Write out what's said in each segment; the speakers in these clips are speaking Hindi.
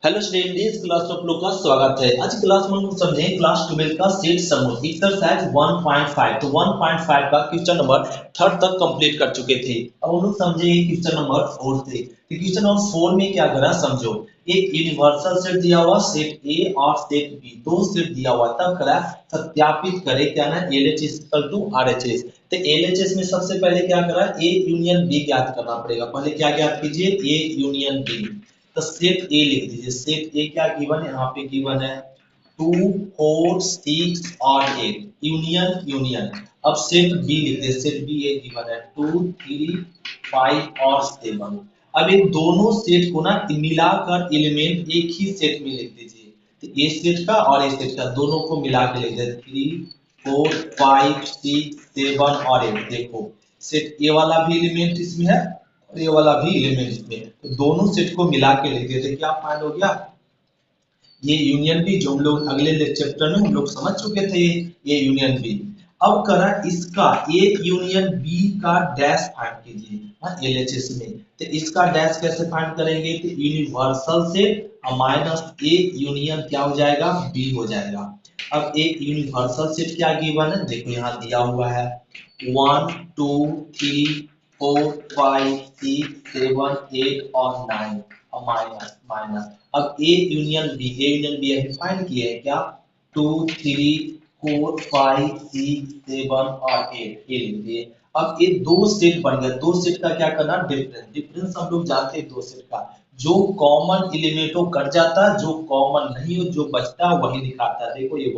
हेलो स्टूडेंट, इस क्लास में आप लोग का स्वागत है। आज की क्लास में हम लोग समझेंगे क्लास 12 का सेट समूह एक्सरसाइज 1.5। तो 1.5 का क्वेश्चन नंबर 3 तक कंप्लीट कर चुके थे। अब हम लोग समझेंगे क्वेश्चन नंबर 4 से। तो क्वेश्चन नंबर 4 में क्या करा समझो। एक यूनिवर्सल सेट दिया हुआ, सेट ए और सेट बी, दो सेट दिया हुआ, तब करा सत्यापित करे क्या ना LHS RHS। तो LHS में सबसे पहले क्या करा, ए यूनियन बी ज्ञात करना पड़ेगा। पहले क्या ज्ञात कीजिए, ए यूनियन बी। तो सेट ए लिख दीजिए। सेट ए क्या गिवन है, यहाँ पे गिवन है 2 4 6 और 8 यूनियन यूनियन। अब सेट बी लिख दीजिए। सेट बी ए गिवन है 2 3 5 और 7। अब इन दोनों सेट को ना मिलाकर एलिमेंट एक ही सेट में लिख दीजिए। तो ए सेट का और ए सेट का दोनों को मिला के लिख दीजिए 3 4 5 6 7 और 8। देखो सेट ए वाला भी एलिमेंट इसमें है, ये वाला भी एलिमेंट इसमें है। तो दोनों सेट को मिला के लिख देते, क्या फाइंड हो गया, ये यूनियन बी, जो हम लोग अगले चैप्टर में हम लोग समझ चुके थे। ये यूनियन बी। अब करा इसका ए यूनियन बी का डैश फाइंड कीजिए एलएचएस में। तो इसका डैश कैसे फाइंड करेंगे, तो यूनिवर्सल से माइनस ए यूनियन क्या हो जाएगा, बी हो जाएगा। अब एक यूनिवर्सल सेट क्या गिवन है, देखो यहाँ दिया हुआ है 1 2 3 4 5 6 7 8 और 9 और माइनस माइनस। अब ए यूनियन बी अभी फाइंड किए हैं क्या, 2 3 4 5 6 7 और 8 ये लीजिए। अब ये दो सेट बन गया। दो सेट का क्या करना, डिफरेंस। डिफरेंस हम लोग जानते हैं दो सेट का, जो कॉमन एलिमेंट हो कट जाता है, जो कॉमन नहीं हो जो बचता है वही दिखाता है। देखो ये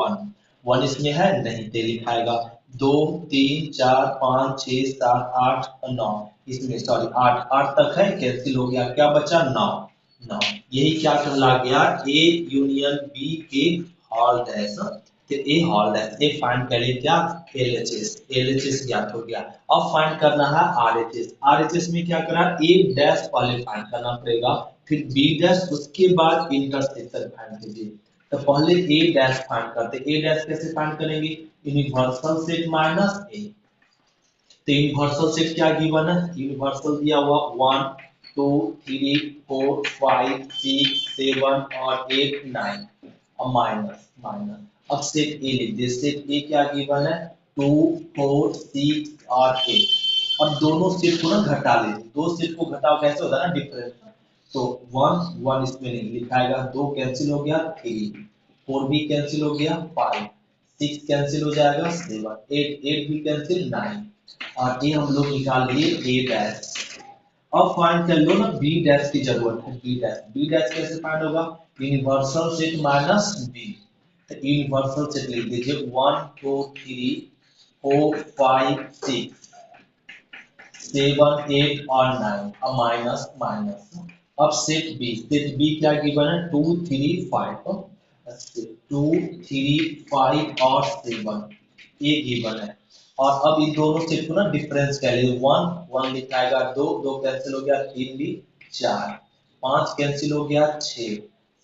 1 इसमें है नहीं तो लिखाएगा 2 3 4 5 6 7 8 9, इसमें सॉरी 8 तक है, कैंसिल हो गया, क्या बचा 9। यही क्या कहला गया, ए यूनियन बी के हॉल डैश। तो ए हॉल डैश ए फाइंड करिए क्या, एलएचएस ज्ञात हो गया। अब फाइंड करना है आरएचएस। आरएचएस में क्या करना, ए डैश पहले फाइंड करना पड़ेगा, फिर बी डैश, उसके बाद इंटरसेक्शन फाइंड कीजिए। तो पहले ए डैश फाइंड करते। ए डैश कैसे फाइंड करेंगे, यूनिवर्सल सेट माइनस ए। तो यूनिवर्सल सेट क्या गिवन है, यूनिवर्सल दिया हुआ 1 2 3 4 5 6 7 और 8 9 और माइनस माइनस। अब सेट ए लिख दीजिए। सेट ए क्या गिवन है 2 4 6 और 8। अब दोनों सेट को ना घटा लीजिए। दो सेट को घटाओ कैसे होता है ना, डिफरेंस। तो 1 इसमें नहीं लिखाएगा, 2 कैंसिल हो गया 3, 4 भी कैंसिल हो गया 5, 6 कैंसिल हो जाएगा 7, 8 भी कैंसिल 9 और ये हम लोग निकाल लिए ए डैश। अब फाइंड कर लो ना बी डैश की जरूरत है। बी डैश, बी डैश कैसे फाइंड होगा, यूनिवर्सल सेट माइनस बी। तो यूनिवर्सल सेट लिख दीजिए 1 2 3 4 5 6 7 8 और 9 और माइनस माइनस। अब सेट बी क्या गिवन है 2 3 5, 2 3 5 और 7 ये गिवन है। और अब इन दोनों सेट को ना डिफरेंस कह लीजिए 1 लिखाएगा 2 कैंसिल हो गया 3 भी 4, 5 कैंसिल हो गया 6,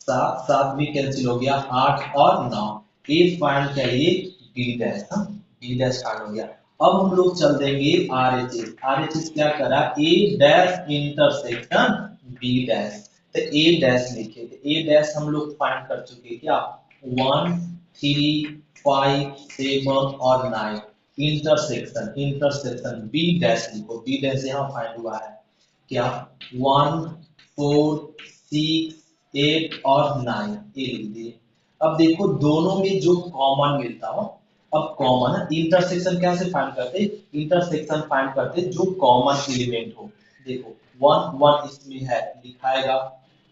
7 भी कैंसिल हो गया 8 और 9। ए फाइंड करिए B dash. B dash find हो गया। अब हम लोग चल देंगे आरएचएस। आरएचएस क्या करा, ए डैश इंटरसेक्शन बी डैश। तो ए डैश लिखे, तो ए डैश हम लोग फाइंड कर चुके क्या, 1 3 5 7 और 9 इंटरसेक्शन बी डैश लिखो। बी डैश यहाँ फाइंड हुआ है क्या, 1 4 6 8 और 9 ये लिख दिए। अब देखो दोनों में जो कॉमन मिलता हो, अब कॉमन इंटरसेक्शन कैसे फाइंड करते, इंटरसेक्शन फाइंड करते जो कॉमन एलिमेंट हो। देखो 1 इसमें है लिखाएगा,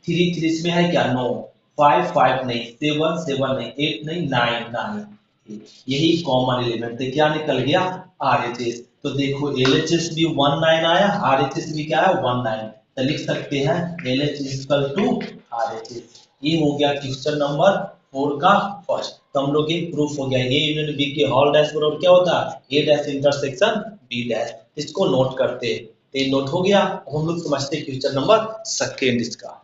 3 इसमें है क्या, नो, 5 नहीं, 7 नहीं, 8 नहीं, 9 यही कॉमन एलिमेंट है। क्या निकल गया, आरएचएस। तो देखो एलएचएस भी 19 आया, आरएचएस भी क्या है 19। तो लिख सकते हैं एलएचएस इक्वल टू आरएचएस। ये हो गया क्वेश्चन नंबर 4 का फर्स्ट। तो हम लोग ये प्रूफ हो गया, ए यूनियन बी के हॉल डैश बराबर क्या होता है, ए डैश इंटरसेक्शन बी डैश। इसको नोट करते, तो ये नोट हो गया। अब हम लोग समझते हैं क्वेश्चन नंबर सेकेंड इसका।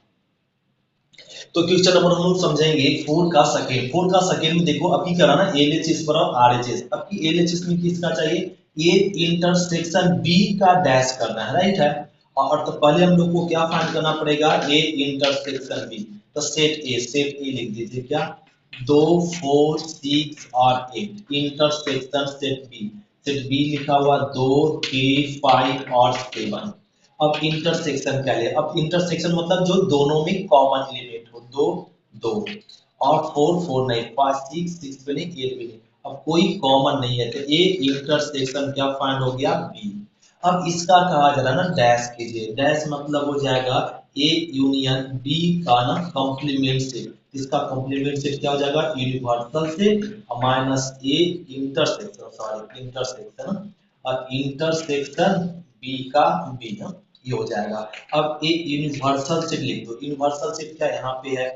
तो क्वेश्चन नंबर हम लोग समझेंगे 4 का सेकेंड। 4 का सेकेंड में देखो अभी क्या ना एलएचएस पर आरएचएस। अब की एलएचएस में किसका चाहिए, ए इंटरसेक्शन बी का डैश करना है, राइट है। और तो पहले हम लोग को क्या फाइंड करना पड़ेगा, ए इंटरसेक्शन बी। तो सेट ए लिख दीजिए क्या, 2 4 6 और 8 इंटरसेक्शन सेट बी लिखा हुआ 2 3 5 और 7। अब इंटरसेक्शन क्या है, अब इंटरसेक्शन मतलब जो दोनों में कॉमन एलिमेंट हो, 2 2 और 4 4 नहीं, 5 6 6 भी नहीं, 8 भी नहीं, अब कोई कॉमन नहीं है, तो ए इंटरसेक्शन क्या फाइंड हो गया, बी। अब इसका कहा जा रहा है ना डैश कीजिए, डैश मतलब हो जाएगा ए यूनियन बी का ना कॉम्प्लीमेंट सेट। इसका कॉम्प्लीमेंट सेट क्या हो जाएगा, universal set minus A intersection, sorry intersection, और इंटरसेक्शन बी का बी ना, ये हो जाएगा। अब ए यूनिवर्सल सेट लिख दो, यूनिवर्सल सेट क्या यहाँ पे है,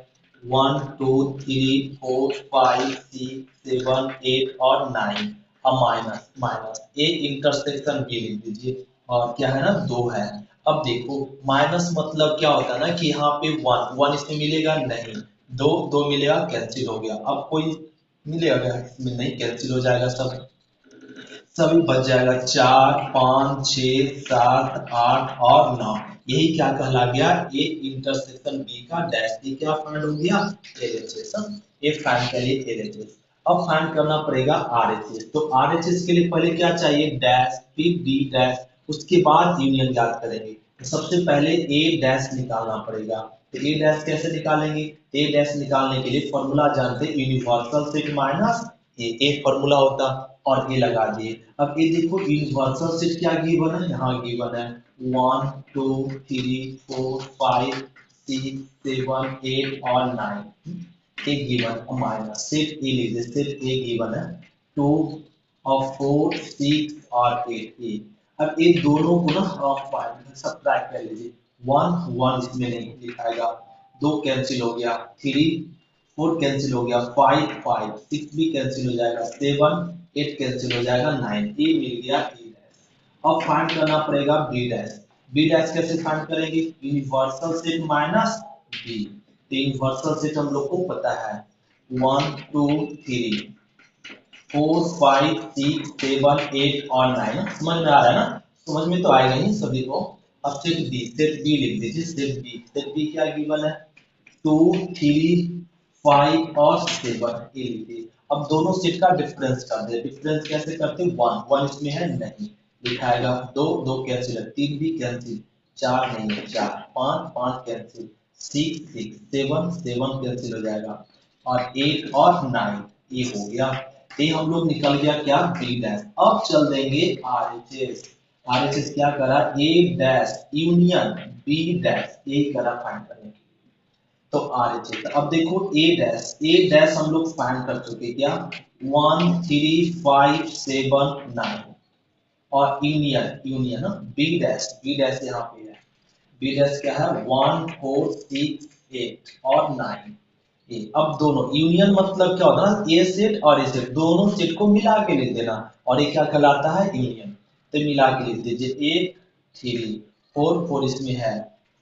1 2 3 4 5 6 7 8 और 9, अब minus minus A intersection B लिख दीजिए, और क्या है ना 2 है। अब देखो माइनस मतलब क्या होता है ना कि यहाँ पे 1 1 इसमें मिलेगा नहीं, 2 2 मिलेगा, कैंसिल हो गया। अब कोई मिलेगा क्या इसमें, नहीं, कैंसिल हो जाएगा सब, सभी बच जाएगा, 4 5 6 7 8 और 9। यही क्या कहला गया, ए इंटरसेक्शन बी का डैश, ये क्या फाइंड हो गया, एलएचएस। ये फाइंड करिए एलएचएस। अब फाइंड करना पड़ेगा आरएचएस। तो आरएचएस के लिए पहले क्या चाहिए, डैश, फिर डी डैश, उसके बाद यूनियन ज्ञात करेंगे। तो सबसे पहले ए डैश निकालना पड़ेगा। तो ए डैश कैसे निकालेंगे, ए डैश निकालने के लिए फॉर्मूला जानते हैं, universal set minus a formula होता, और ए लगा दिए। अब ये देखो यूनिवर्सल सेट क्या गिवन है, यहाँ गिवन है 1 2 3 4 5 6 7 8 और 9, एक गिवन माइनस सेट ए लीजिए, सेट ए गिवन है 2 और 4 6 और 8 ए। अब ये दोनों को ना सब्ट्रैक्ट कर लीजिए, 1 1 इसमें नहीं दिखाएगा, 2 कैंसिल हो गया, 3 4 कैंसिल हो गया, 5 5 6 भी कैंसिल हो जाएगा, 7 8 कैंसिल हो जाएगा, 9 ए मिल गया ए डैश। अब फाइंड करना पड़ेगा बी डैश। बी डैश कैसे फाइंड करेंगे, यूनिवर्सल सेट माइनस बी। तो यूनिवर्सल सेट हम लोग को पता है 1 2 3 4 5 6 7 8 और 9, समझ में आ रहा है ना, समझ में तो आएगा ही सभी को। अब सेट बी लिख दीजिए, सेट बी क्या गिवन है 2 3 5 और 7 ये लीजिए। अब दोनों सेट का डिफरेंस कर दे, डिफरेंस कैसे करते हैं, 1 1 इसमें है नहीं दिखाएगा, 2 2 कैंसिल है, 3 भी कैंसिल, 4 नहीं है 4, 5 5 कैंसिल, 6 6 7 7 कैंसिल हो जाएगा, और 8 और 9 ये हो गया। ये हम लोग निकल गया क्या, बी डैश। अब चल देंगे आरएचएस। आरएचएस क्या करा, ए डैश यूनियन बी डैश, ए करा फाइंड करने के, तो आरएचएस। अब देखो ए डैश हम लोग फाइंड कर चुके क्या, 1 3 5 7 9, और यूनियन यूनियन बी डैश यहाँ पे है, बी डैश क्या है 1 4 6 8 और 9 ए। अब दोनों यूनियन मतलब क्या होता है, ए सेट और ए सेट दोनों सेट को मिला के लिख देना, और ये क्या कहलाता है यूनियन। तो मिला के लिख दीजिए 8 3 4 4 इसमें है,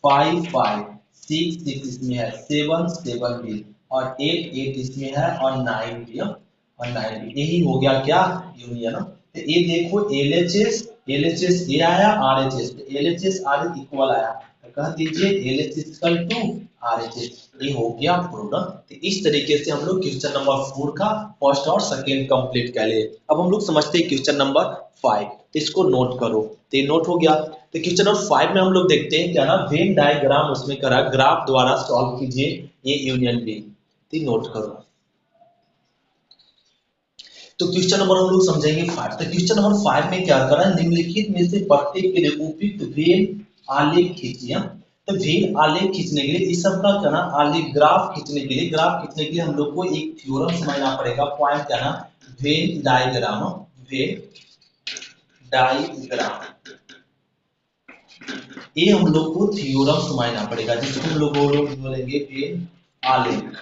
5 5 6 6 इसमें है, 7 7 भी, और 8 8 इसमें है, और 9 भी, और 9 भी। यही हो गया क्या, यूनियन। तो ये देखो एलएचएस ये आया, आरएचएस, तो एलएचएस आर इक्वल आया, तो कह दीजिए एलएचएस इक्वल टू आरएचएस, ये हो गया प्रोडक्ट। तो इस तरीके से हम लोग क्वेश्चन नंबर 4 का फर्स्ट और सेकंड कंप्लीट कर लिए। अब हम लोग समझते हैं क्वेश्चन नंबर 5, तो इसको नोट करो, तो ये नोट हो गया। तो क्वेश्चन नंबर 5 में हम लोग देखते हैं क्या ना, वेन डायग्राम उसमें करा, ग्राफ द्वारा सॉल्व कीजिए ये यूनियन बी, तो नोट करो। तो क्वेश्चन नंबर हम लोग समझेंगे 5। तो क्वेश्चन नंबर 5 में क्या करा, निम्नलिखित में से प्रत्येक के लिए उपयुक्त वेन आलेख खींचिए। तो वेन आलेख खींचने के लिए इस सब का क्या ना, आलेख ग्राफ खींचने के लिए, हम लोग को एक थ्योरम समझना पड़ेगा। पॉइंट क्या ना, वेन डायग्राम, वेन डायग्राम, ये हम लोग को थ्योरम समझना पड़ेगा, जिसको हम लोग बोलेंगे वेन आलेख।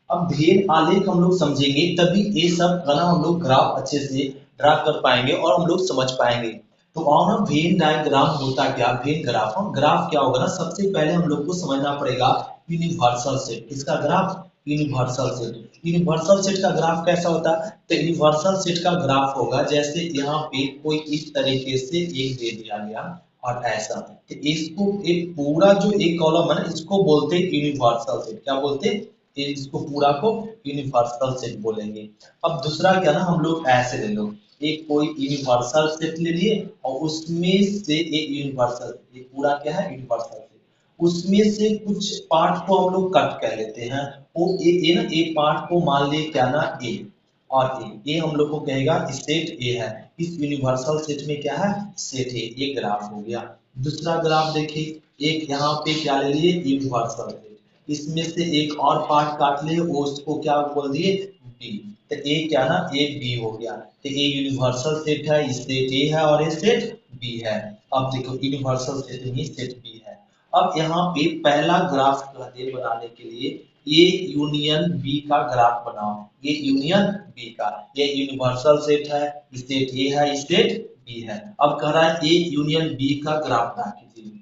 अब वेन आलेख हम लोग समझेंगे तभी ये सब का ना हम लोग ग्राफ अच्छे से ड्रा कर पाएंगे और हम लोग समझ पाएंगे। तो और ना वेन डायग्राम होता क्या, वेन ग्राफ, ग्राफ क्या होगा ना, सबसे पहले हम लोग को समझना पड़ेगा यूनिवर्सल सेट। इसका graph universal set, universal set का ग्राफ कैसा होता है, तो यूनिवर्सल सेट का ग्राफ होगा जैसे यहाँ पे कोई इस तरीके से एक दे दिया गया, और ऐसा। तो इसको एक पूरा जो एक कॉलम है ना, इसको बोलते हैं यूनिवर्सल सेट। क्या बोलते हैं? इसको पूरा को यूनिवर्सल सेट बोलेंगे। अब दूसरा क्या ना, हम लोग ऐसे ले लो, एक कोई यूनिवर्सल सेट ले लिए और उसमें से एक यूनिवर्सल, एक पूरा क्या है यूनिवर्सल सेट, उसमें से कुछ पार्ट को हम लोग कट कर लेते हैं। वो ए ना, एक पार्ट को मान लिए क्या ना ए, और ए हम लोग को कहेगा सेट ए है। इस यूनिवर्सल सेट में क्या है सेट ए, ये ग्राफ हो गया। दूसरा ग्राफ देखिए, एक यहाँ पे क्या ले लिए यूनिवर्सल सेट, इसमें से एक और पार्ट काट लिए, वो उसको क्या बोल दिए बी। तो ए क्या ना ए बी हो गया। तो ए यूनिवर्सल सेट है, इस सेट ए है और ये सेट बी है। अब देखो यूनिवर्सल सेट में सेट बी है। अब यहाँ पे पहला ग्राफ कहते बनाने के लिए ए यूनियन बी का ग्राफ बनाओ। ये यूनियन बी का, ये यूनिवर्सल सेट है, सेट ए है, सेट बी है। अब कह रहा है ए यूनियन बी का ग्राफ ड्रा कीजिए।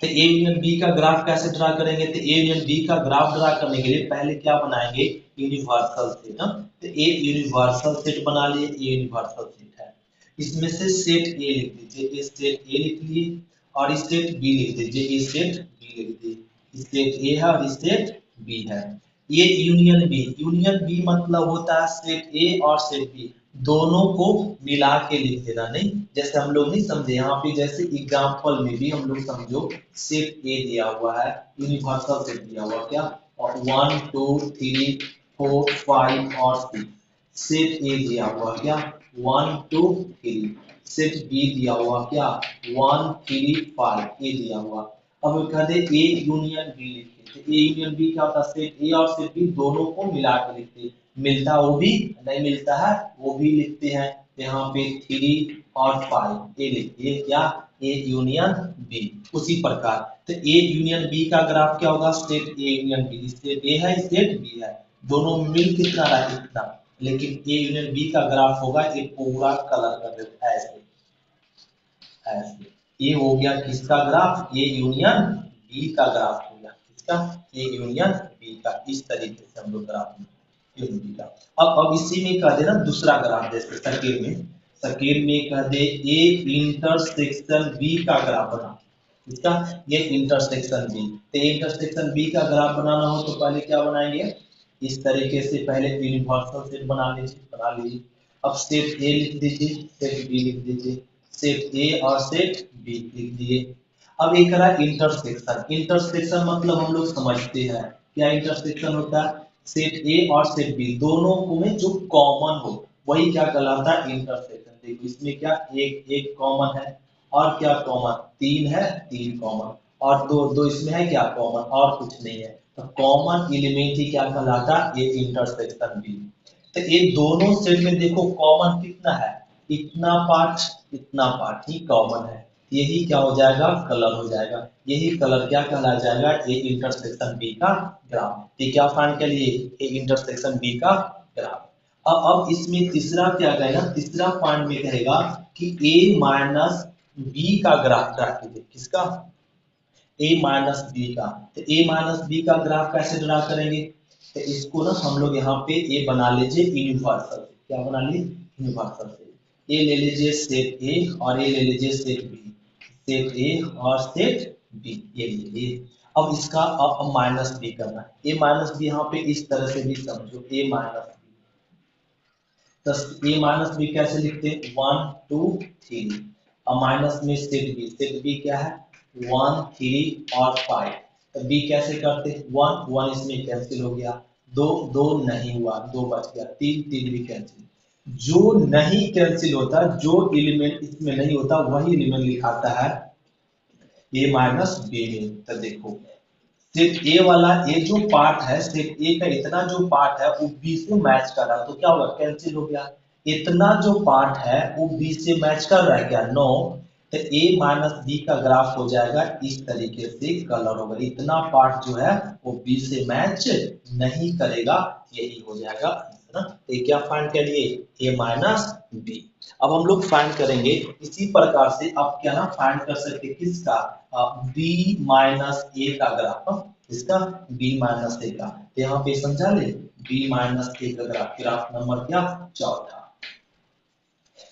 तो ए यूनियन बी का ग्राफ कैसे ड्रा करेंगे? तो ए यूनियन बी का ग्राफ ड्रा करने के लिए पहले क्या बनाएंगे यूनिवर्सल सेट। तो ए यूनिवर्सल सेट बना लिए, ए यूनिवर्सल सेट है, इसमें से सेट ए लिख दीजिए, ये सेट ए लिख लिए, और इस सेट बी लिख दीजिए, ये सेट बी लिख दीजिए। इस सेट ए है और इस सेट बी है। ये यूनियन बी, यूनियन बी मतलब होता है सेट ए और सेट बी दोनों को मिला के लिख देना। नहीं, जैसे हम लोग नहीं समझे यहाँ पे, जैसे एग्जाम्पल में भी हम लोग समझो सेट ए दिया हुआ है, यूनिवर्सल सेट दिया हुआ क्या, और 1 2 3 4 5 और 6, सेट ए दिया हुआ क्या 1 2 3, सेट बी दिया हुआ क्या 1 3 5, ए दिया हुआ। अब कहते ए यूनियन बी लिखते, तो ए यूनियन बी क्या होता है, सेट ए और सेट बी दोनों को मिला के लिखते, मिलता वो भी नहीं मिलता है वो भी लिखते हैं। यहाँ पे 3 और 5 ए लिखिए क्या ए यूनियन बी। उसी प्रकार तो ए यूनियन बी का ग्राफ क्या होगा, set A union B, set A है सेट बी है, दोनों मिल कितना रहा है इतना, लेकिन ए यूनियन बी का ग्राफ होगा एक पूरा कलर कर देता है ऐसे ऐसे। ये हो गया किसका ग्राफ, ए यूनियन बी का ग्राफ हो गया, किसका ए यूनियन बी का। इस तरीके से हम लोग ग्राफ यूनिटी का। अब इसी में कह देना दूसरा ग्राफ, जैसे सर्किल में कह दे ए इंटरसेक्शन बी का ग्राफ बना, इसका ये इंटरसेक्शन बी। तो इंटरसेक्शन बी का ग्राफ बनाना हो तो पहले क्या बनाएंगे, इस तरीके से पहले यूनिवर्सल सेट बना लीजिए। अब सेट ए लिख दीजिए, सेट बी लिख दीजिए, सेट ए और सेट बी लिख दिए। अब एक रहा इंटरसेक्शन, इंटरसेक्शन मतलब हम लोग समझते हैं क्या इंटरसेक्शन होता है, सेट ए और सेट बी दोनों को में जो कॉमन हो वही क्या कहलाता है इंटरसेक्शन। देखो इसमें क्या एक एक कॉमन है, और क्या कॉमन तीन है, तीन कॉमन, और दो दो इसमें है क्या कॉमन, और कुछ नहीं है, तो कॉमन एलिमेंट ही क्या कहलाता है ये इंटरसेक्शन बी। तो ये दोनों सेट में देखो कॉमन कितना है, इतना पार्ट ही कॉमन है, यही क्या हो जाएगा कलर हो जाएगा, यही कलर क्या कहला जाएगा ये इंटरसेक्शन बी का ग्राफ। ये क्या फाइंड कर लिए ये इंटरसेक्शन बी का ग्राफ। अब इसमें तीसरा क्या कहेगा, तीसरा पॉइंट में कहेगा कि ए माइनस बी का ग्राफ ड्रा कीजिए, किसका ए माइनस बी का। तो ए माइनस बी का ग्राफ कैसे ड्रा करेंगे, तो इसको ना हम लोग यहाँ पे ए बना लीजिए यूनिवर्सल, क्या बना लीजिए यूनिवर्सल से। ए ले लीजिए सेट ए और ए ले लीजिए सेट बी, सेट ए और सेट बी ये लीजिए। अब इसका अब माइनस बी करना है, ए माइनस बी यहाँ पे इस तरह से भी समझो ए माइनस बी, तो ए माइनस बी कैसे लिखते हैं 1 2 3, अब माइनस में सेट बी क्या है 1 3 और 5, तो बी कैसे करते हैं 1 1 इसमें कैंसिल हो गया, दो दो नहीं हुआ, दो बच गया, तीन तीन भी कैंसिल। जो नहीं कैंसिल होता, जो एलिमेंट इसमें नहीं होता वही एलिमेंट लिखाता है ए माइनस बी में। तो देखो सेट ए वाला ये जो पार्ट है, सेट ए का इतना जो पार्ट है वो बी से मैच कर रहा है, तो क्या होगा कैंसिल हो गया। इतना जो पार्ट है वो बी से मैच कर रहा है क्या, नो। तो ए माइनस बी का ग्राफ हो जाएगा इस तरीके से कलर होगा, इतना पार्ट जो है वो बी से मैच नहीं करेगा, यही हो जाएगा ना। तो क्या फाइंड करिए ए माइनस बी। अब हम लोग फाइंड करेंगे इसी प्रकार से, अब क्या ना फाइंड कर सकते किसका बी माइनस ए का ग्राफ, इसका बी माइनस ए का। तो यहाँ पे समझा ले बी माइनस ए का ग्राफ, ग्राफ नंबर क्या चौथा।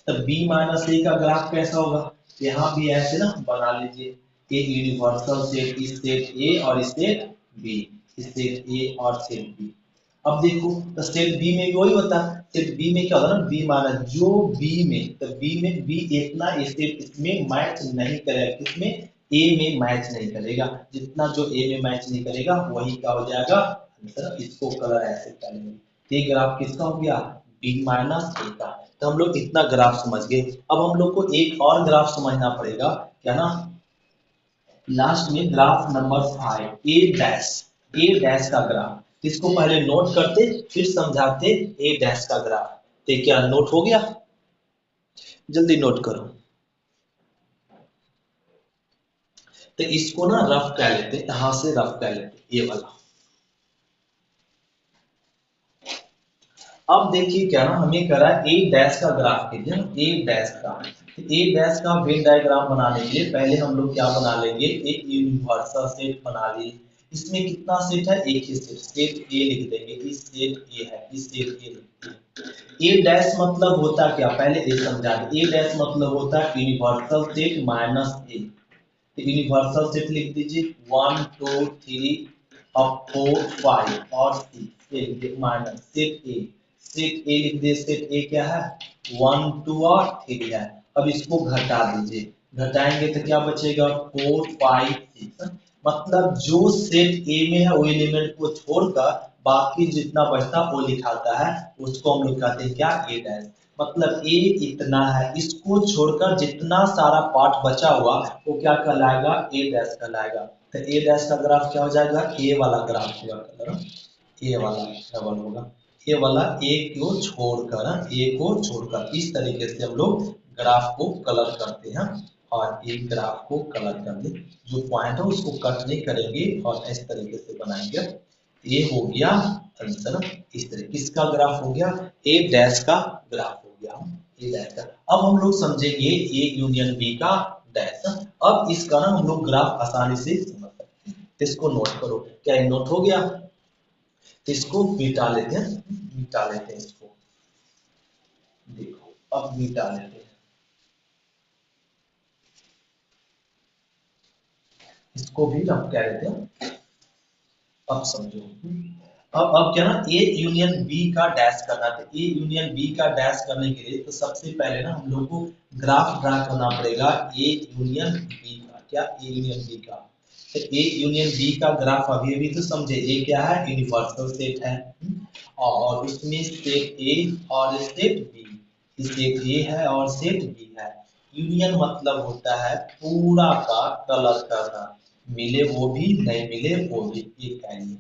तो बी माइनस ए का ग्राफ कैसा होगा, यहाँ भी ऐसे ना बना लीजिए, एक यूनिवर्सल सेट, इस सेट ए और इस सेट बी, इस सेट ए और सेट बी। अब देखो तो सेट बी में भी वही होता है, सेट बी में क्या होता है ना, बी माना जो बी में, तो बी में बी इतना सेट इसमें मैच नहीं करेगा, किसमें, ए में मैच नहीं करेगा, जितना जो ए में मैच नहीं करेगा वही क्या हो जाएगा आंसर। इसको कलर ऐसे करेंगे। ये ग्राफ किसका हो गया, बी माइनस ए का। तो हम लोग इतना ग्राफ समझ गए। अब हम लोग को एक और ग्राफ समझना पड़ेगा, क्या ना, लास्ट में ग्राफ नंबर 5 ए डैश का ग्राफ। इसको पहले नोट करते फिर समझाते ए डैश का ग्राफ। तो क्या नोट हो गया, जल्दी नोट करो। तो इसको ना रफ कर लेते, यहां से रफ कर लेते ये वाला। अब देखिए क्या ना हमें करा ए डैश का ग्राफ कीजिए, ए डैश का। ए डैश का वेन डायग्राम बनाने के लिए पहले हम लोग क्या बना लेंगे, एक यूनिवर्सल सेट बना लिए। इसमें कितना सेट है, एक ही सेट, सेट ए लिख देंगे, इस सेट ए है, इस सेट ए लिखते हैं। ए डैश मतलब होता क्या, पहले ए समझा दे। ए डैश मतलब होता है यूनिवर्सल सेट माइनस ए। तो यूनिवर्सल सेट लिख दीजिए 1 2 3 अब 4 5 और 6 माइनस सेट ए। सेट ए लिख दिए, सेट ए क्या है 1 2 और 3 है। अब इसको घटा दीजिए, घटाएंगे तो क्या बचेगा 4 5 6। मतलब जो सेट ए में है वो एलिमेंट को छोड़कर बाकी जितना बचता वो लिखाता है, उसको हम लोग कहते हैं क्या, ए डैश। मतलब ए इतना है, इसको छोड़कर जितना सारा पार्ट बचा हुआ वो क्या कहलाएगा, ए डैश कहलाएगा। तो ए डैश का ग्राफ क्या हो जाएगा, ए वाला ग्राफ होगा, कलर ए वाला डबल होगा, ए वाला ए को छोड़कर, ए को छोड़कर इस तरीके से हम लोग ग्राफ को कलर करते हैं। और एक ग्राफ को कलर कर ले, जो पॉइंट है उसको कट नहीं करेंगे और इस तरीके से बनाएंगे। ये हो गया आंसर। इस तरह किसका ग्राफ हो गया, ए डैश का ग्राफ हो गया, ए डैश का। अब हम लोग समझेंगे ए यूनियन बी का डैश। अब इसका ना हम लोग ग्राफ आसानी से समझ सकते हैं। इसको नोट करो, क्या ये नोट हो गया। तो इसको मिटा लेते हैं, मिटा लेते हैं इसको। देखो अब मिटा लेते हैं इसको भी, अब क्या लेते हैं, अब समझो। अब क्या ना ए यूनियन बी का डैश करना था। ए यूनियन बी का डैश करने के लिए तो सबसे पहले ना हम लोग को ग्राफ ड्रा करना पड़ेगा ए यूनियन बी का। क्या, ए यूनियन बी का। तो ए यूनियन बी का ग्राफ अभी अभी तो समझे, ए क्या है, यूनिवर्सल सेट है। और उसमें सेट ए और सेट बी, सेट ए है और सेट बी है। यूनियन मतलब होता है पूरा का कलर करना, मिले वो भी नहीं मिले वो भी, ये कहेंगे।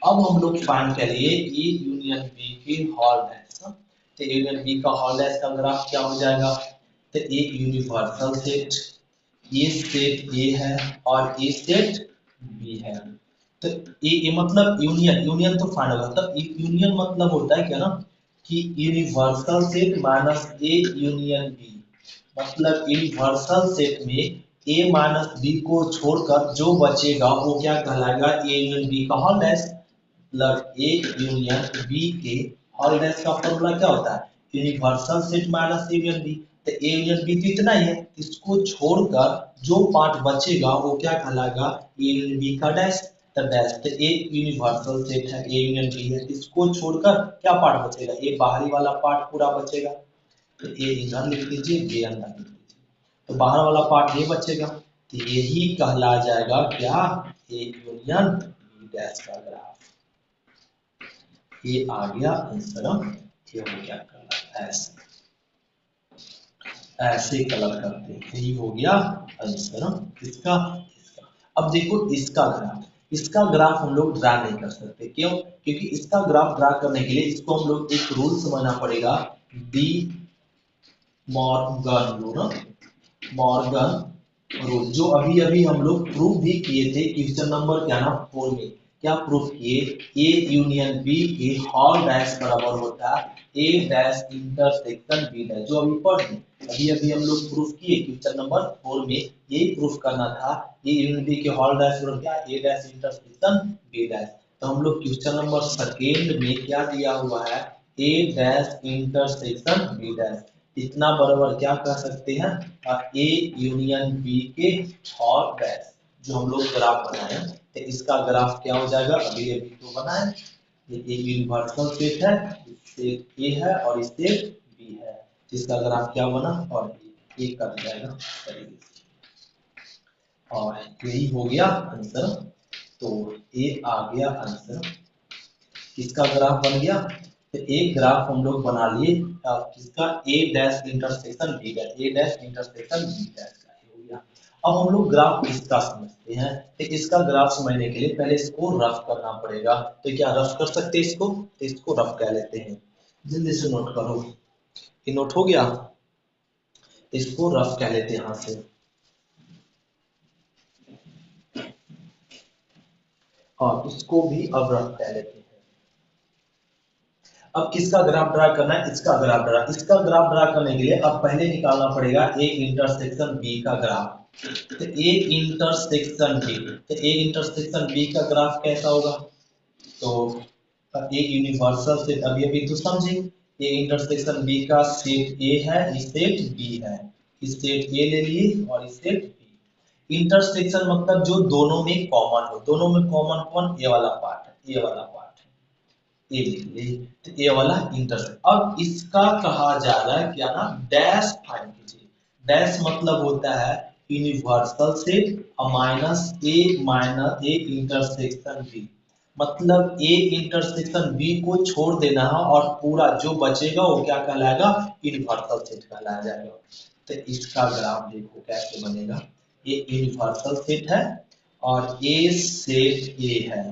अब हम लोग फाइंड करिए ए यूनियन बी की हॉल डैश। तो यूनियन बी का हॉल डैश का ग्राफ क्या हो जाएगा, तो ए यूनिवर्सल सेट, ये सेट ए है और ये सेट बी है। तो ये मतलब यूनियन, यूनियन तो फाइंड होगा। तब यूनियन मतलब होता है क्या ना, कि universal set minus A union B. मतलब यूनिवर्सल सेट में ए माइनस बी को छोड़कर जो बचेगा वो क्या कहलाएगा, ए यूनियन बी का हॉल डैश। मतलब ए यूनियन बी के हॉल डैश का फॉर्मूला क्या होता है, universal set minus A union B. तो ए यूनियन बी तो इतना ही है, इसको छोड़कर जो पार्ट बचेगा वो क्या कहलाएगा, ए यूनियन बी का डैश। तो डैश तो ए यूनिवर्सल सेट है, ए यूनियन बी है, इसको छोड़कर क्या पार्ट बचेगा, ए बाहरी वाला पार्ट पूरा बचेगा। तो ए इधर लिख दीजिए, बी अंदर लिख दीजिए, तो बाहर वाला पार्ट ये बचेगा। तो यही कहला जाएगा क्या, ए यूनियन बी डैश का ग्राफ। ये आ गया आंसर। ये हो गया कलर ऐसे, ऐसे कलर करते हैं, यही हो गया आंसर इसका, इसका। अब देखो इसका ग्राफ, इसका ग्राफ हम लोग ड्रा नहीं कर सकते, क्यों, क्योंकि इसका ग्राफ ड्रा करने के लिए इसको हम लोग एक रूल समझना पड़ेगा, De Morgan rule. Morgan rule जो अभी अभी हम लोग प्रूव भी किए थे क्वेश्चन नंबर क्या ना 4 में। क्या प्रूफ किए, ए यूनियन बी के हॉल डैश बराबर होता है ए डैश इंटरसेक्शन बी डैश। जो अभी पढ़े अभी अभी हम लोग प्रूफ किए क्वेश्चन नंबर 4 में, यही प्रूफ करना था। ए यूनियन बी के हॉल डैश बराबर क्या, ए डैश इंटरसेक्शन बी डैश। तो हम लोग क्वेश्चन नंबर सेकेंड में क्या दिया हुआ है, ए डैश इंटरसेक्शन बी डैश। इतना बराबर क्या कह सकते हैं, ए यूनियन बी के और डैश। जो हम लोग ग्राफ बनाए तो इसका ग्राफ क्या हो जाएगा, अभी अभी तो बनाए, ये यूनिवर्सल सेट है, सेट ए है और सेट बी है, इसका ग्राफ क्या बना और ये कट जाएगा और यही हो गया आंसर। तो ये आ गया आंसर, किसका ग्राफ बन गया, तो एक ग्राफ हम लोग बना लिए किसका, ए डैश इंटरसेक्शन बी का, ए डैश इंटरसेक्शन बी डैश का हो गया। अब हम लोग ग्राफ इसका समझते हैं, तो इसका ग्राफ समझने के लिए पहले इसको रफ करना पड़ेगा। तो क्या रफ कर सकते हैं इसको, तो इसको रफ कह लेते हैं, जल्दी से नोट करो, ये नोट हो गया, इसको रफ कह लेते हैं यहाँ से। और इसको भी अब रफ कह लेते हैं। अब किसका ग्राफ ड्रा करना है, इसका ग्राफ ड्रा, इसका ग्राफ ड्रा करने के लिए अब पहले निकालना पड़ेगा ए इंटरसेक्शन बी का ग्राफ। तो ए इंटरसेक्शन बी, तो ए इंटरसेक्शन बी का ग्राफ कैसा होगा, तो ए यूनिवर्सल सेट, अभी अभी तो समझे, ए इंटरसेक्शन बी का सेट ए है, इस सेट बी है, इस सेट ए ले लिए और इस सेट बी। इंटरसेक्शन मतलब जो दोनों में कॉमन हो, दोनों में कॉमन कौन, ए वाला पार्ट है, ए वाला पार्ट है, ए लिख ली, तो ए वाला इंटरसेक्शन। अब इसका कहा जा रहा है क्या ना, डैश फाइंड कीजिए। डैश मतलब होता है universal set minus A intersection B, मतलब ए इंटरसेक्शन बी को छोड़ देना है और पूरा जो बचेगा वो क्या कहलाएगा, यूनिवर्सल सेट कहलाया जाएगा। तो इसका ग्राफ देखो कैसे बनेगा, ये यूनिवर्सल सेट है और ए सेट ए है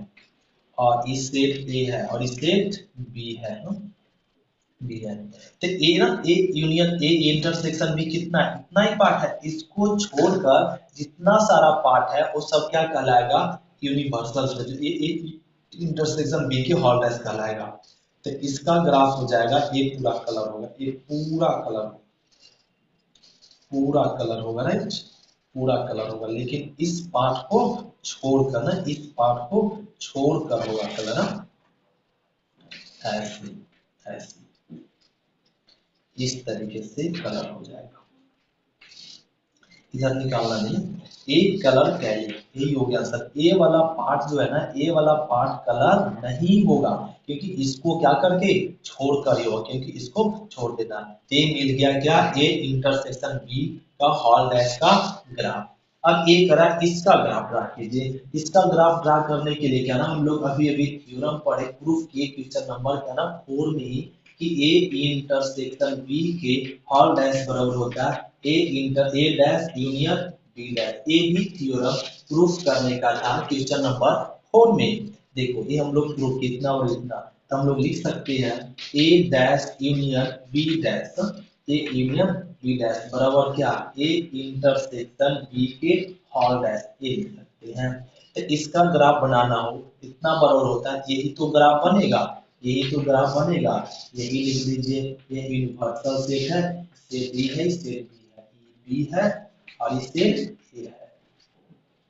और इस सेट ए है और इस सेट बी है, बी है। तो ए ना, A union A intersection B कितना है, इतना ही पार्ट है, इसको छोड़कर जितना सारा पार्ट है वो सब क्या कहलाएगा, universal set, A intersection B के होल डैश कहलाएगा। तो इसका ग्राफ हो जाएगा, ये पूरा कलर होगा, ये पूरा कलर होगा, राइट, पूरा कलर होगा, लेकिन इस पार्ट को छोड़कर ना, इस पार्ट को छोड़कर होगा कलर, ऐसे ऐसे इस तरीके से कलर हो जाएगा, इधर निकालना नहीं, एक कलर कैरी, यही हो गया सर। ए वाला पार्ट जो है ना, ए वाला पार्ट कलर नहीं होगा क्योंकि इसको क्या करके छोड़ कर ही होगा, क्योंकि इसको छोड़ देना। ए मिल गया क्या, ए इंटरसेक्शन बी का हॉल डैश का ग्राफ। अब ये करा, इसका ग्राफ ड्रा कीजिए। इसका ग्राफ ड्रा करने के लिए क्या ना, हम लोग अभी अभी थ्योरम पढ़े, प्रूफ किए क्वेश्चन नंबर क्या ना 4 में ही, कि ए इंटरसेक्शन बी के हॉल डैश बराबर होता है ए डैश यूनियन बी डैश। ये भी थ्योरम प्रूफ करने का था क्वेश्चन नंबर 4 में। देखो ये हम लोग प्रूफ कितना और इतना, तो हम लोग लिख सकते हैं A dash union B dash, A union B dash बराबर क्या, ए इंटरसेक्शन बी के हॉल डैश, ये लिख सकते हैं। तो इसका ग्राफ बनाना हो इतना बराबर होता है, यही तो ग्राफ बनेगा, यही तो ग्राफ बनेगा, यही लिख दीजिए, ये यूनिवर्सल सेट है, सेट बी है, सेट बी है और इस सेट ए है।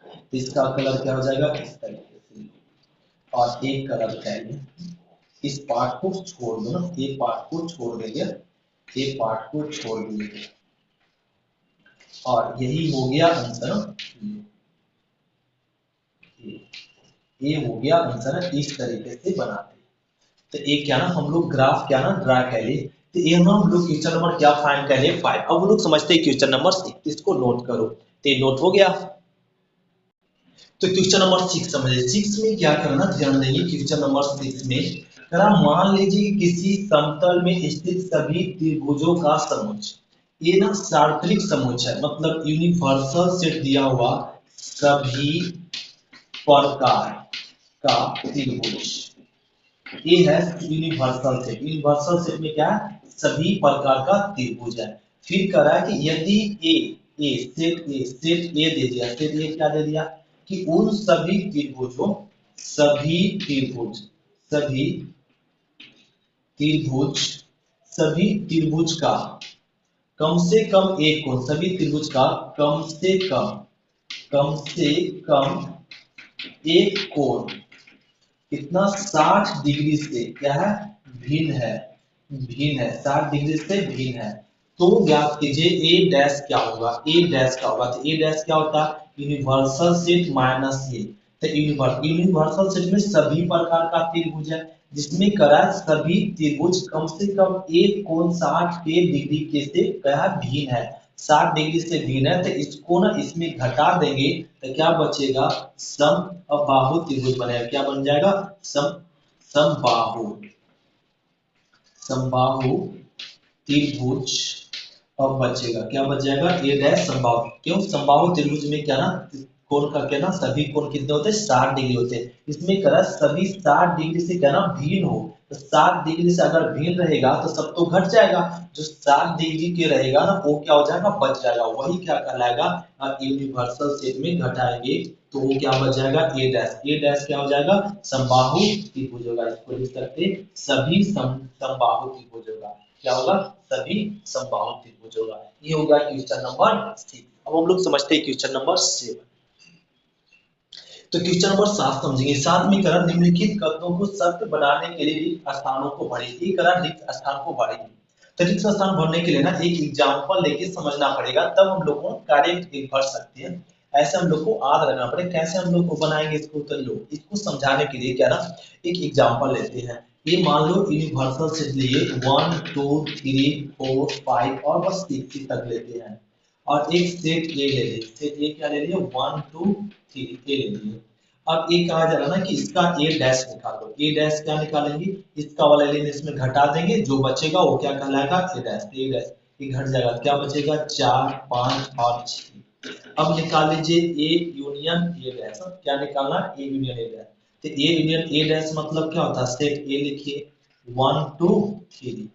तो इसका कलर क्या हो जाएगा, इस तरीके से, और एक कलर चाहिए, इस पार्ट को छोड़ दो ना, ये पार्ट को छोड़ देंगे, ये पार्ट को छोड़ देंगे और यही हो गया आंसर, ये हो गया आंसर। इस तरीके से बनाते हैं। तो एक क्या ना हम लोग ग्राफ क्या ना ड्रा कर लिए, तो ये ना हम लोग क्वेश्चन नंबर क्या फाइंड कर लिए 5। अब हम लोग समझते हैं क्वेश्चन नंबर 6, इसको नोट करो, तो ये नोट हो गया। तो क्वेश्चन नंबर 6 समझिए, 6 में क्या करना, ध्यान देंगे क्वेश्चन नंबर 6 में करा, मान लीजिए किसी समतल में स्थित सभी त्रिभुजों का समुच्चय, ये ना सार्वत्रिक समुच्चय है, मतलब यूनिवर्सल सेट दिया हुआ सभी प्रकार का त्रिभुज, ये है यूनिवर्सल सेट। यूनिवर्सल सेट में क्या है, सभी प्रकार का त्रिभुज है। फिर कह रहा है कि यदि सेट ए दे दिया, सेट ए क्या दे दिया, कि उन सभी त्रिभुजों, सभी त्रिभुज, सभी त्रिभुज, सभी त्रिभुज का कम से कम एक कोण, सभी त्रिभुज का कम से कम एक कोण कितना 60 डिग्री से क्या है, भिन्न है, 60 डिग्री से भिन्न है, तो ज्ञात कीजिए ए डैश क्या होगा, ए डैश क्या होगा। तो ए डैश क्या होता है, यूनिवर्सल सेट माइनस ए। तो यूनिवर्सल सेट में सभी प्रकार का त्रिभुज है, जिसमें करा सभी त्रिभुज कम से कम एक कोण 60 के डिग्री के से क्या भिन्न है, 60 डिग्री से भिन्न है। तो इसको ना इसमें घटा देंगे तो क्या बचेगा, समबाहु त्रिभुज बनेगा। क्या बन जाएगा, समबाहु समबाहु त्रिभुज। अब बचेगा क्या, बच जाएगा ए डैश समबाहु। क्यों, समबाहु त्रिभुज में क्या ना कोण का क्या ना सभी कोण कितने होते हैं, 60 डिग्री होते हैं। इसमें करा सभी 60 डिग्री से क्या ना भिन्न हो। तो 60 डिग्री से अगर भिन्न रहेगा तो सब तो घट जाएगा, जो 60 डिग्री के रहेगा ना वो क्या हो जाएगा, बच जाएगा। वही क्या कहलाएगा, यूनिवर्सल सेट में घटाएंगे तो वो क्या बच जाएगा, ए डैश। ए डैश क्या हो जाएगा, समबाहु त्रिभुज होगा। इसको लिख सकते हैं सभी समबाहु त्रिभुज होगा। क्या होगा, सभी समबाहु त्रिभुज होगा। ये होगा क्वेश्चन नंबर 6। अब हम लोग समझते हैं क्वेश्चन नंबर 7। तो क्वेश्चन नंबर 7 समझेंगे। 7 में करा निम्नलिखित कथनों को सत्य बनाने के लिए रिक्त स्थानों को भरें। ये करा रिक्त स्थान को भरेंगे। तो रिक्त स्थान भरने के लिए ना एक एग्जांपल लेके समझना पड़ेगा, तब हम लोग को कार्य भर सकते हैं। ऐसे हम लोग को याद रखना पड़ेगा कैसे हम लोग को बनाएंगे इसको। तो लो इसको समझाने के लिए क्या ना एक एग्जांपल लेते हैं। ये मान लो यूनिवर्सल सेट लिए 1 2 3 4 5 और बस 6 तक लेते हैं। और एक सेट ए ले लिए। सेट ए क्या ले लिए, 1 2 3 ए ले लिए। अब ये कहा जा रहा है ना कि इसका ए डैश निकालो। ए डैश क्या निकालेंगे, इसका वाला लेने इसमें घटा देंगे, जो बचेगा वो क्या कहलाएगा, ए डैश। ए डैश ये घट जाएगा, क्या बचेगा 4 5 और 6। अब निकाल लीजिए ए यूनियन ए डैश। क्या निकालना, ए यूनियन ए डैश। तो ए यूनियन ए डैश मतलब क्या होता है, सेट ए लिखिए 1 2 3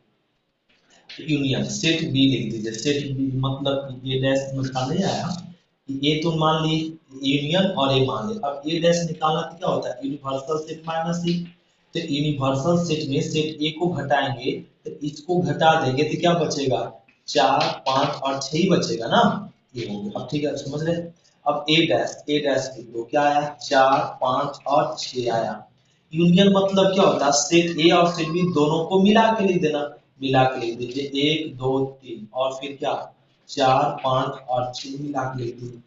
यूनियन सेट बी लिख दीजिए। सेट बी मतलब ए डैश निकाले आया, ए तो मान ली यूनियन और ए मान ले। अब ए डैश निकालना तो क्या होता है, यूनिवर्सल सेट माइनस ए। तो यूनिवर्सल सेट में सेट ए को घटाएंगे तो इसको घटा देंगे तो क्या बचेगा, 4 5 और 6 ही बचेगा ना। ये हो गया। अब ठीक है समझ रहे। अब ए डैश लिख दो, क्या आया 4 5 और 6 आया। यूनियन मतलब क्या होता है, सेट ए और सेट बी दोनों को मिला के लिख देना। मिला के लिख दीजिए 1 2 3 और फिर क्या 4 5 और 6 मिला के लिख दीजिए।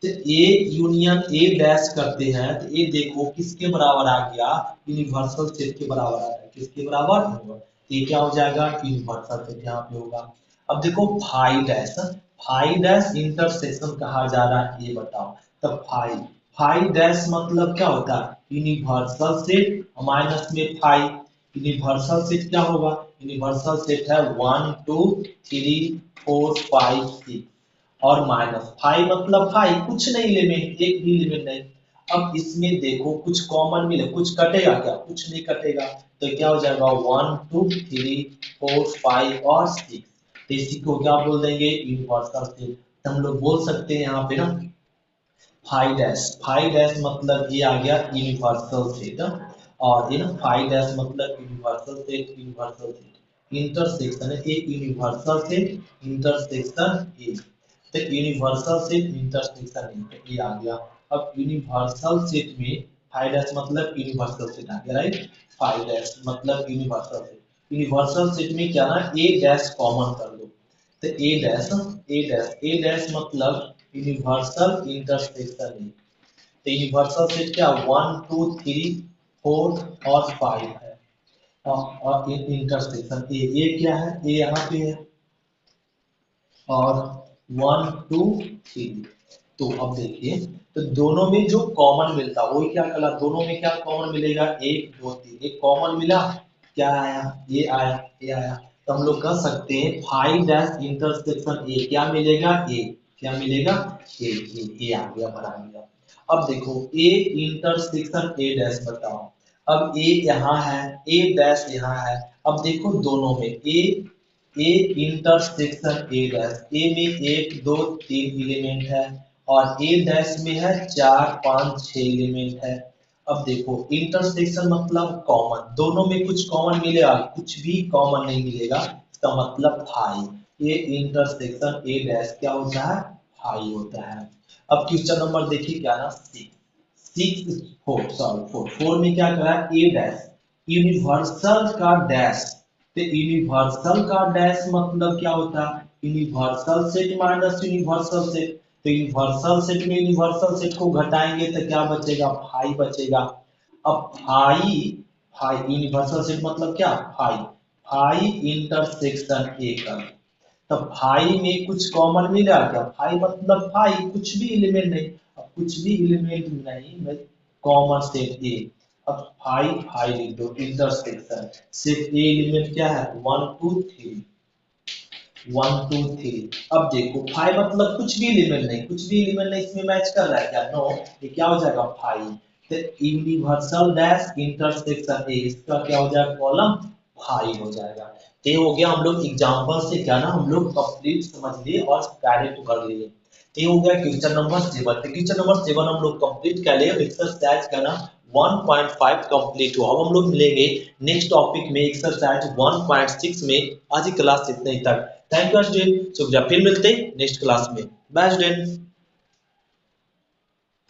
तो ए यूनियन ए डैश करते हैं तो ये देखो किसके बराबर आ गया, यूनिवर्सल सेट के बराबर आ गया। किसके बराबर, ये क्या हो जाएगा, यूनिवर्सल सेट यहाँ पे होगा। अब देखो फाई डैश इंटरसेक्शन कहा जा रहा है, ये बताओ। तो फाई डैश मतलब क्या होता है, यूनिवर्सल सेट माइनस में फाई। यूनिवर्सल सेट क्या होगा, यूनिवर्सल सेट है 1 2 3 4 5 6 और माइनस 5 मतलब 5 कुछ नहीं, लिमिट एक भी लिमिट नहीं। अब इसमें देखो कुछ कॉमन मिले, कुछ कटेगा क्या, कुछ नहीं कटेगा। तो क्या हो जाएगा 1 2 3 4 5 और 6। तो इसी को क्या बोल देंगे, यूनिवर्सल सेट। तो हम लोग बोल सकते हैं यहाँ पे ना फाई डैश मतलब ये आ गया यूनिवर्सल सेट। और ये ना फाई डैश मतलब यूनिवर्सल सेट इंटरसेक्शन है, एक यूनिवर्सल सेट इंटरसेक्शन ए। तो यूनिवर्सल सेट इंटरसेक्शन ए ये आ गया। अब यूनिवर्सल सेट में फाई डैश मतलब यूनिवर्सल सेट आ गया, राइट। फाई डैश मतलब यूनिवर्सल सेट। यूनिवर्सल सेट में क्या ना ए डैश कॉमन कर लो। तो ए डैश मतलब यूनिवर्सल इंटरसेक्शन है। तो यूनिवर्सल सेट क्या 1 2 3 4 और 5 है। और इंटरसेक्शन ए क्या है, ए यहाँ पे है और 1 2 3। तो अब देखिए तो दोनों में जो कॉमन मिलता है वही क्या कहला, दोनों में क्या कॉमन मिलेगा 1 2 3। एक कॉमन मिला, क्या आया, ये आया ये आया। तो हम लोग कह सकते हैं 5 डैश इंटरसेक्शन ए क्या मिलेगा, ए क्या मिलेगा, ए आ गया, बना गया। अब देखो ए इंटरसेक्शन ए डैश बताओ। अब ए यहाँ है, ए डैश यहाँ है। अब देखो दोनों में ए इंटरसेक्शन ए डैश, ए में 1 2 3 एलिमेंट है और ए डैश में है 4 5 6 एलिमेंट है। अब देखो इंटरसेक्शन मतलब कॉमन, दोनों में कुछ कॉमन मिलेगा, कुछ भी कॉमन नहीं मिलेगा। इसका मतलब हाई। ये इंटरसेक्शन ए डैश क्या होता है, हाई होता है। अब क्वेश्चन नंबर देखिए क्या ना 4 में क्या करा, ए डैश यूनिवर्सल का डैश। तो यूनिवर्सल का डैश मतलब क्या होता है, universal set minus universal set, तो यूनिवर्सल सेट में यूनिवर्सल सेट को घटाएंगे तो क्या बचेगा, फाई बचेगा। अब फाई, फाई यूनिवर्सल सेट मतलब क्या, फाई, फाई इंटरसेक्शन ए का, तो फाई में कुछ कॉमन मिला क्या, फाई मतलब फाई कुछ भी एलिमेंट नहीं, अब कुछ भी एलिमेंट नहीं कॉमन सेट ए। अब फाई फाई लिख दो, इंटरसेक्शन सेट ए एलिमेंट क्या है 1 2 3, 1 2 3। अब देखो फाइव मतलब कुछ भी एलिमेंट नहीं, कुछ भी एलिमेंट नहीं इसमें मैच कर रहा है क्या, नो, ये क्या हो जाएगा फाइव, तो यूनिवर्सल डैश इंटरसेक्शन ए, इसका क्या हो जाएगा कॉलम फाइव हो जाएगा। तो ये हो गया हम लोग एग्जांपल से क्या ना हम लोग कंप्लीट समझ लिए और डायरेक्ट कर लिए। तो ये हो गया क्वेश्चन नंबर 7। तो क्वेश्चन नंबर 7 हम लोग कंप्लीट कर लिए, एक्सरसाइज का ना 1.5 कंप्लीट हुआ। अब हम लोग मिलेंगे नेक्स्ट टॉपिक में एक्सरसाइज 1.6 में। आज की क्लास इतने ही तक। थैंक यू स्टूडेंट, शुक्रिया, फिर मिलते हैं नेक्स्ट क्लास में। Bye student.